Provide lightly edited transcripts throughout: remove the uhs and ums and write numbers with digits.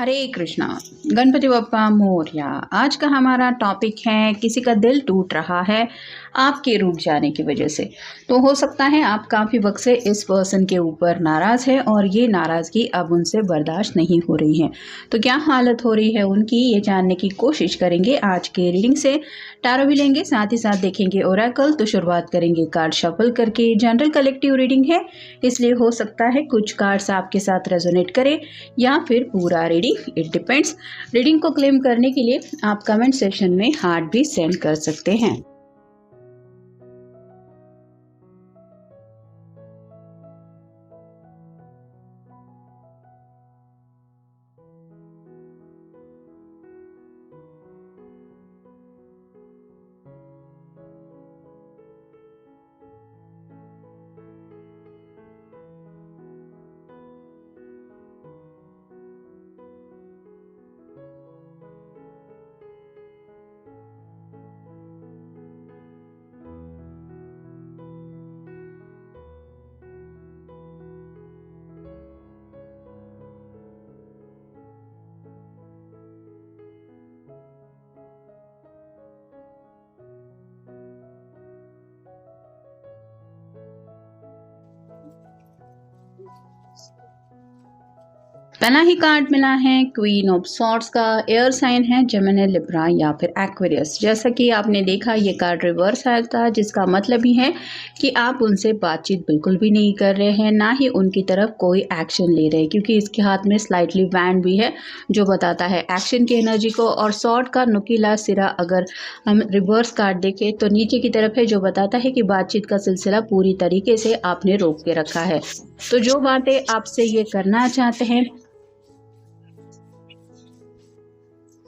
हरे कृष्णा। गणपति बप्पा मोरया। आज का हमारा टॉपिक है किसी का दिल टूट रहा है आपके रूठ जाने की वजह से। तो हो सकता है आप काफ़ी वक्त से इस पर्सन के ऊपर नाराज़ है और ये नाराज़गी अब उनसे बर्दाश्त नहीं हो रही है। तो क्या हालत हो रही है उनकी, ये जानने की कोशिश करेंगे आज के रीडिंग से। टैरो भी लेंगे, साथ ही साथ देखेंगे ओरेकल। तो शुरुआत करेंगे कार्ड शफल करके। जनरल कलेक्टिव रीडिंग है, इसलिए हो सकता है कुछ कार्ड्स आपके साथ रेजोनेट करें या फिर पूरा रीडिंग, इट डिपेंड्स। रीडिंग को क्लेम करने के लिए आप कमेंट सेक्शन में हार्ट भी सेंड कर सकते हैं। पहला ही कार्ड मिला है क्वीन ऑफ सॉर्ड्स का। एयर साइन है जेमिनी, लिब्रा या फिर एक्वेरियस। जैसा कि आपने देखा ये कार्ड रिवर्स आया था, जिसका मतलब ही है कि आप उनसे बातचीत बिल्कुल भी नहीं कर रहे हैं, ना ही उनकी तरफ कोई एक्शन ले रहे हैं, क्योंकि इसके हाथ में स्लाइटली वैंड भी है जो बताता है एक्शन की एनर्जी को। और सॉर्ड का नुकीला सिरा अगर हम रिवर्स कार्ड देखें तो नीचे की तरफ है, जो बताता है कि बातचीत का सिलसिला पूरी तरीके से आपने रोक के रखा है। तो जो बातें आपसे ये करना चाहते हैं,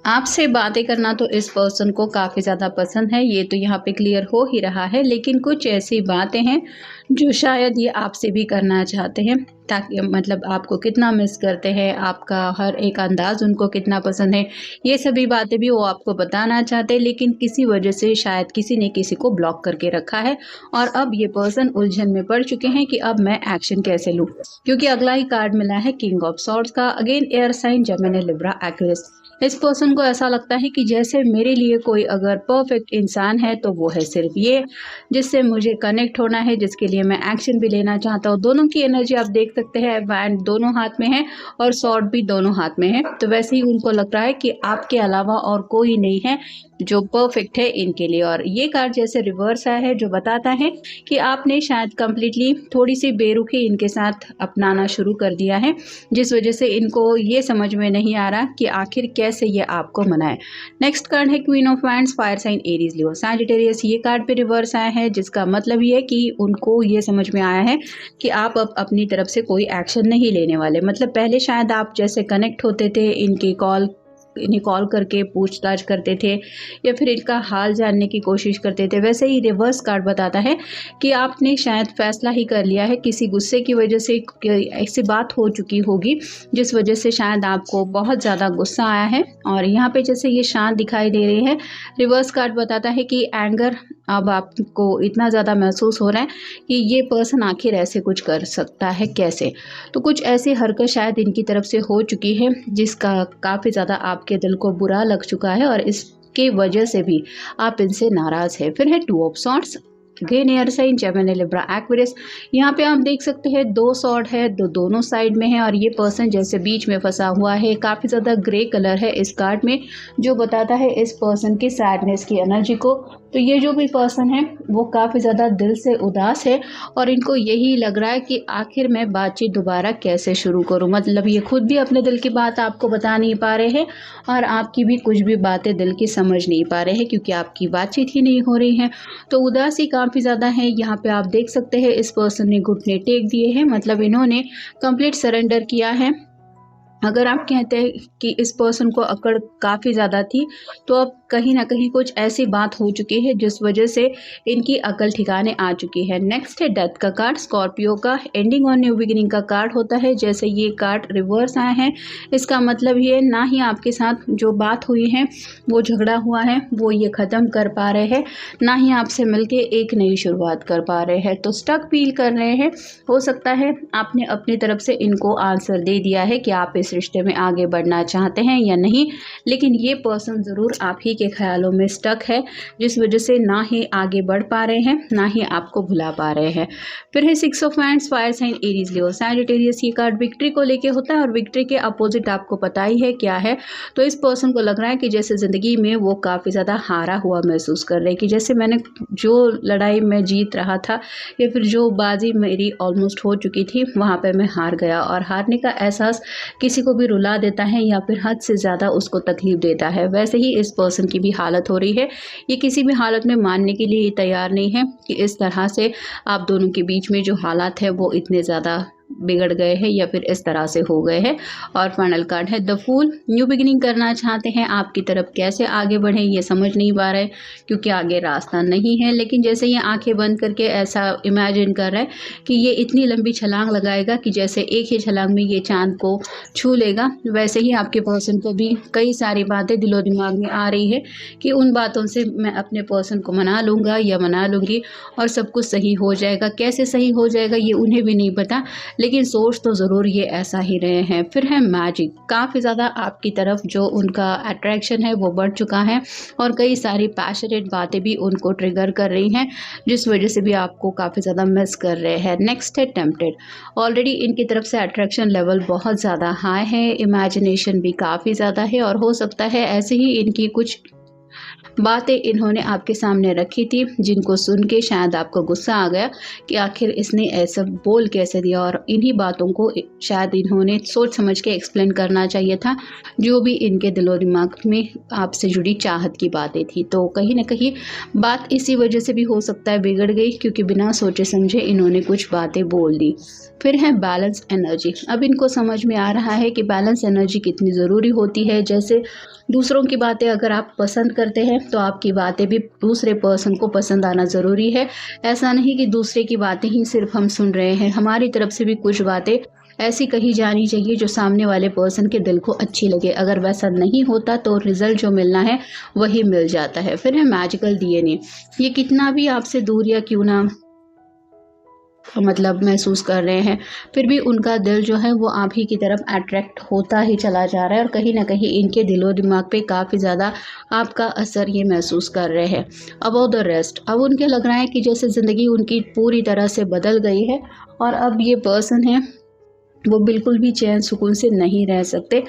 आपसे बातें करना तो इस पर्सन को काफ़ी ज़्यादा पसंद है, ये तो यहाँ पे क्लियर हो ही रहा है। लेकिन कुछ ऐसी बातें हैं जो शायद ये आपसे भी करना चाहते हैं, ताकि मतलब आपको कितना मिस करते हैं, आपका हर एक अंदाज़ उनको कितना पसंद है, ये सभी बातें भी वो आपको बताना चाहते हैं। लेकिन किसी वजह से शायद किसी ने किसी को ब्लॉक करके रखा है और अब ये पर्सन उलझन में पड़ चुके हैं कि अब मैं एक्शन कैसे लूँ। क्योंकि अगला ही कार्ड मिला है किंग ऑफ सॉर्ड्स का। Again air sign Gemini, Libra, Aquarius. इस पर्सन को ऐसा लगता है कि जैसे मेरे लिए कोई अगर परफेक्ट इंसान है तो वो है सिर्फ ये, जिससे मुझे कनेक्ट होना है, जिसके लिए मैं एक्शन भी लेना चाहता हूँ। दोनों की एनर्जी आप देख सकते हैं, वैंड दोनों हाथ में है और सॉर्ड भी दोनों हाथ में है। तो वैसे ही उनको लग रहा है कि आपके अलावा और कोई नहीं है जो परफेक्ट है इनके लिए। और ये कार्ड जैसे रिवर्स आया है, जो बताता है कि आपने शायद कंप्लीटली थोड़ी सी बेरुखी इनके साथ अपनाना शुरू कर दिया है, जिस वजह से इनको ये समझ में नहीं आ रहा कि आखिर कैसे ये आपको मनाए। नेक्स्ट कार्ड है queen of wands, fire sign Aries, Leo, Sagittarius. ये कार्ड पे रिवर्स आया है, जिसका मतलब ये है कि उनको ये समझ में आया है कि आप अब अपनी तरफ से कोई एक्शन नहीं लेने वाले। मतलब पहले शायद आप जैसे कनेक्ट होते थे, इन्हें कॉल करके पूछताछ करते थे या फिर इनका हाल जानने की कोशिश करते थे, वैसे ही रिवर्स कार्ड बताता है कि आपने शायद फैसला ही कर लिया है। किसी गुस्से की वजह से ऐसी बात हो चुकी होगी जिस वजह से शायद आपको बहुत ज़्यादा गुस्सा आया है। और यहाँ पे जैसे ये शांत दिखाई दे रही है, रिवर्स कार्ड बताता है कि एंगर अब आपको इतना ज़्यादा महसूस हो रहा है कि ये पर्सन आखिर ऐसे कुछ कर सकता है कैसे। तो कुछ ऐसी हरकत शायद इनकी तरफ से हो चुकी है जिसका काफ़ी ज़्यादा आपके दिल को बुरा लग चुका है और इसके वजह से भी आप इनसे नाराज़ है। फिर है two of swords, again air sign Gemini, Libra, Aquarius. यहाँ पे आप देख सकते हैं दो सॉर्ड है, दोनों साइड में है और ये पर्सन जैसे बीच में फंसा हुआ है। काफ़ी ज़्यादा ग्रे कलर है इस कार्ड में, जो बताता है इस पर्सन की सैडनेस की एनर्जी को। तो ये जो भी पर्सन है वो काफ़ी ज़्यादा दिल से उदास है और इनको यही लग रहा है कि आखिर मैं बातचीत दोबारा कैसे शुरू करूं। मतलब ये खुद भी अपने दिल की बात आपको बता नहीं पा रहे हैं और आपकी भी कुछ भी बातें दिल की समझ नहीं पा रहे हैं, क्योंकि आपकी बातचीत ही नहीं हो रही है। तो उदासी काफ़ी ज़्यादा है। यहाँ पे आप देख सकते हैं इस पर्सन ने घुटने टेक दिए हैं, मतलब इन्होंने कंप्लीट सरेंडर किया है। अगर आप कहते हैं कि इस पर्सन को अकड़ काफ़ी ज़्यादा थी, तो अब कहीं ना कहीं कुछ ऐसी बात हो चुकी है जिस वजह से इनकी अकल ठिकाने आ चुकी है। नेक्स्ट है डेथ का कार्ड, स्कॉर्पियो का। एंडिंग और न्यू बिगिनिंग का कार्ड होता है। जैसे ये कार्ड रिवर्स आया है, इसका मतलब ये ना ही आपके साथ जो बात हुई है, वो झगड़ा हुआ है, वो ये ख़त्म कर पा रहे हैं, ना ही आपसे मिलके एक नई शुरुआत कर पा रहे हैं। तो स्टक फील कर रहे हैं। हो सकता है आपने अपनी तरफ से इनको आंसर दे दिया है कि आप इसे इस रिश्ते में आगे बढ़ना चाहते हैं या नहीं, लेकिन ये पर्सन ज़रूर आप ही के ख्यालों में स्टक है, जिस वजह से ना ही आगे बढ़ पा रहे हैं, ना ही आपको भुला पा रहे हैं। फिर है 6 of wands, fire sign Aries Leo Sagittarius. ये कार्ड विक्ट्री को लेके होता है और विक्ट्री के अपोजिट आपको पता ही है क्या है। तो इस पर्सन को लग रहा है कि जैसे ज़िंदगी में वो काफ़ी ज़्यादा हारा हुआ महसूस कर रहे हैं, कि जैसे मैंने जो लड़ाई में जीत रहा था या फिर जो बाजी मेरी ऑलमोस्ट हो चुकी थी, वहाँ पे मैं हार गया। और हारने का एहसास किसी को भी रुला देता है या फिर हद से ज़्यादा उसको तकलीफ देता है। वैसे ही इस पर्सन की भी हालत हो रही है। ये किसी भी हालत में मानने के लिए तैयार नहीं है कि इस तरह से आप दोनों के बीच में जो हालात है वो इतने ज़्यादा बिगड़ गए हैं या फिर इस तरह से हो गए हैं। और फाइनल कार्ड है द फूल। न्यू बिगिनिंग करना चाहते हैं, आपकी तरफ कैसे आगे बढ़ें ये समझ नहीं पा रहे, क्योंकि आगे रास्ता नहीं है। लेकिन जैसे ये आंखें बंद करके ऐसा इमेजिन कर रहा है कि ये इतनी लंबी छलांग लगाएगा कि जैसे एक ही छलांग में ये चांद को छू लेगा, वैसे ही आपके पर्सन को भी कई सारी बातें दिलो दिमाग में आ रही है कि उन बातों से मैं अपने पर्सन को मना लूँगा या मना लूँगी और सब कुछ सही हो जाएगा। कैसे सही हो जाएगा ये उन्हें भी नहीं पता, लेकिन सोच तो ज़रूर ये ऐसा ही रहे हैं। फिर है मैजिक। काफ़ी ज़्यादा आपकी तरफ जो उनका अट्रैक्शन है वो बढ़ चुका है और कई सारी पैशनेट बातें भी उनको ट्रिगर कर रही हैं, जिस वजह से भी आपको काफ़ी ज़्यादा मिस कर रहे हैं। नेक्स्ट है टेम्पटेड। ऑलरेडी इनकी तरफ से अट्रैक्शन लेवल बहुत ज़्यादा हाई है, इमेजिनेशन भी काफ़ी ज़्यादा है और हो सकता है ऐसे ही इनकी कुछ बातें इन्होंने आपके सामने रखी थी, जिनको सुन के शायद आपको गुस्सा आ गया कि आखिर इसने ऐसा बोल कैसे दिया, और इन्हीं बातों को शायद इन्होंने सोच समझ के एक्सप्लेन करना चाहिए था, जो भी इनके दिलो दिमाग में आपसे जुड़ी चाहत की बातें थी। तो कहीं ना कहीं बात इसी वजह से भी हो सकता है बिगड़ गई, क्योंकि बिना सोचे समझे इन्होंने कुछ बातें बोल दी। फिर है बैलेंस एनर्जी। अब इनको समझ में आ रहा है कि बैलेंस एनर्जी कितनी ज़रूरी होती है। जैसे दूसरों की बातें अगर आप पसंद करते हैं तो आपकी बातें भी दूसरे पर्सन को पसंद आना ज़रूरी है। ऐसा नहीं कि दूसरे की बातें ही सिर्फ हम सुन रहे हैं, हमारी तरफ से भी कुछ बातें ऐसी कही जानी चाहिए जो सामने वाले पर्सन के दिल को अच्छी लगे। अगर वैसा नहीं होता तो रिज़ल्ट जो मिलना है वही मिल जाता है। फिर है मैजिकल डीएनए। ये कितना भी आपसे दूर या क्यों ना मतलब महसूस कर रहे हैं, फिर भी उनका दिल जो है वो आप ही की तरफ अट्रैक्ट होता ही चला जा रहा है और कहीं ना कहीं इनके दिलो दिमाग पे काफ़ी ज़्यादा आपका असर ये महसूस कर रहे हैं। About the rest. अब उनके लग रहा है कि जैसे ज़िंदगी उनकी पूरी तरह से बदल गई है और अब ये पर्सन है वो बिल्कुल भी चैन सुकून से नहीं रह सकते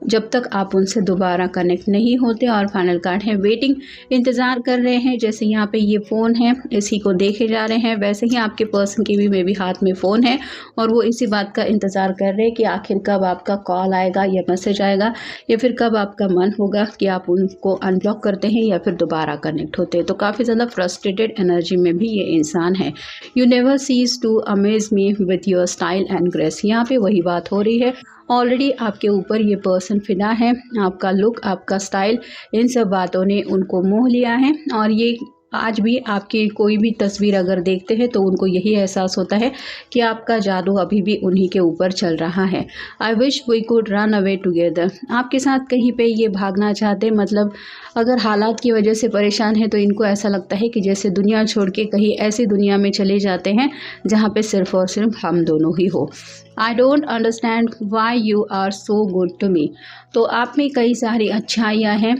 जब तक आप उनसे दोबारा कनेक्ट नहीं होते। और फाइनल कार्ड है वेटिंग। इंतज़ार कर रहे हैं। जैसे यहाँ पे ये फ़ोन है इसी को देखे जा रहे हैं, वैसे ही आपके पर्सन के भी मे भी हाथ में फ़ोन है और वो इसी बात का इंतज़ार कर रहे हैं कि आखिर कब आपका कॉल आएगा या मैसेज आएगा या फिर कब आपका मन होगा कि आप उनको अनब्लॉक करते हैं या फिर दोबारा कनेक्ट होते हैं। तो काफ़ी ज़्यादा फ्रस्ट्रेटेड एनर्जी में भी ये इंसान है। You never cease to amaze me with your style and grace. यहाँ पे वही बात हो रही है। ऑलरेडी आपके ऊपर ये पर्सन फिदा है। आपका लुक, आपका स्टाइल, इन सब बातों ने उनको मोह लिया है और ये आज भी आपकी कोई भी तस्वीर अगर देखते हैं तो उनको यही एहसास होता है कि आपका जादू अभी भी उन्हीं के ऊपर चल रहा है। I wish we could run away together. आपके साथ कहीं पे ये भागना चाहते, मतलब अगर हालात की वजह से परेशान है तो इनको ऐसा लगता है कि जैसे दुनिया छोड़ के कहीं ऐसी दुनिया में चले जाते हैं जहाँ पे सिर्फ और सिर्फ हम दोनों ही हो। I don't understand why you are so good to me. तो आप में कई सारी अच्छाइयाँ हैं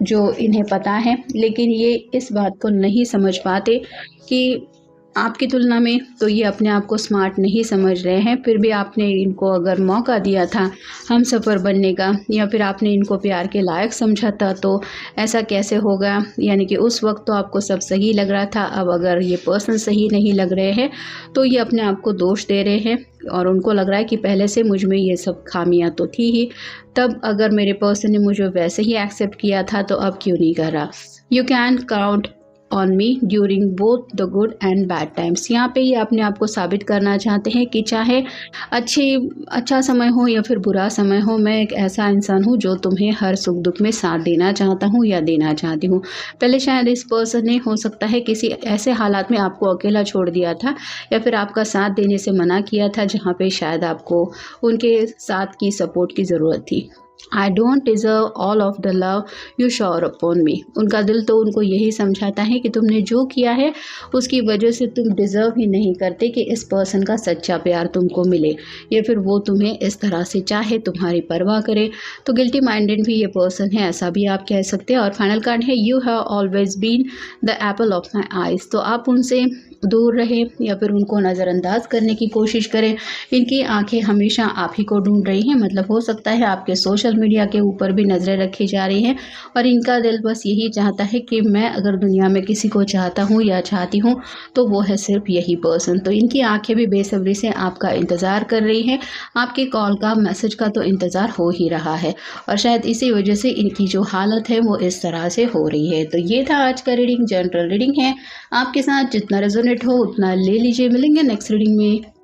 जो इन्हें पता है, लेकिन ये इस बात को नहीं समझ पाते कि आपकी तुलना में तो ये अपने आप को स्मार्ट नहीं समझ रहे हैं। फिर भी आपने इनको अगर मौका दिया था हम सफ़र बनने का या फिर आपने इनको प्यार के लायक समझा था तो ऐसा कैसे होगा। यानी कि उस वक्त तो आपको सब सही लग रहा था, अब अगर ये पर्सन सही नहीं लग रहे हैं तो ये अपने आप को दोष दे रहे हैं और उनको लग रहा है कि पहले से मुझ में ये सब खामियां तो थी ही, तब अगर मेरे पर्सन ने मुझे वैसे ही एक्सेप्ट किया था तो अब क्यों नहीं कर रहा। You can count on me during both the good and bad times. यहाँ पे ये अपने आप को साबित करना चाहते हैं कि चाहे अच्छा समय हो या फिर बुरा समय हो, मैं एक ऐसा इंसान हूँ जो तुम्हें हर सुख दुख में साथ देना चाहता हूँ या देना चाहती हूँ। पहले शायद इस पर्सन ने हो सकता है किसी ऐसे हालात में आपको अकेला छोड़ दिया था या फिर आपका साथ देने से मना किया था जहाँ पे शायद आपको उनके साथ की सपोर्ट की ज़रूरत थी। I don't deserve all of the love you sure upon मी। उनका दिल तो उनको यही समझाता है कि तुमने जो किया है उसकी वजह से तुम डिज़र्व ही नहीं करते कि इस पर्सन का सच्चा प्यार तुमको मिले या फिर वो तुम्हें इस तरह से चाहे, तुम्हारी परवाह करे। तो गिल्टी माइंडेड भी ये पर्सन है, ऐसा भी आप कह सकते हैं। और फाइनल कार्ड है you have always been the apple of my eyes. तो आप उनसे दूर रहें या फिर उनको नज़रअंदाज करने की कोशिश करें। इनकी आंखें हमेशा आप ही को ढूंढ रही हैं, मतलब हो सकता है आपके सोशल मीडिया के ऊपर भी नज़रें रखी जा रही हैं और इनका दिल बस यही चाहता है कि मैं अगर दुनिया में किसी को चाहता हूँ या चाहती हूँ तो वो है सिर्फ यही पर्सन। तो इनकी आंखें भी बेसब्री से आपका इंतज़ार कर रही हैं, आपके कॉल का, मैसेज का तो इंतज़ार हो ही रहा है और शायद इसी वजह से इनकी जो हालत है वो इस तरह से हो रही है। तो ये था आज का रीडिंग, जनरल रीडिंग है, आपके साथ जितना रेजोनेट हो उतना ले लीजिए। मिलेंगे नेक्स्ट रीडिंग में।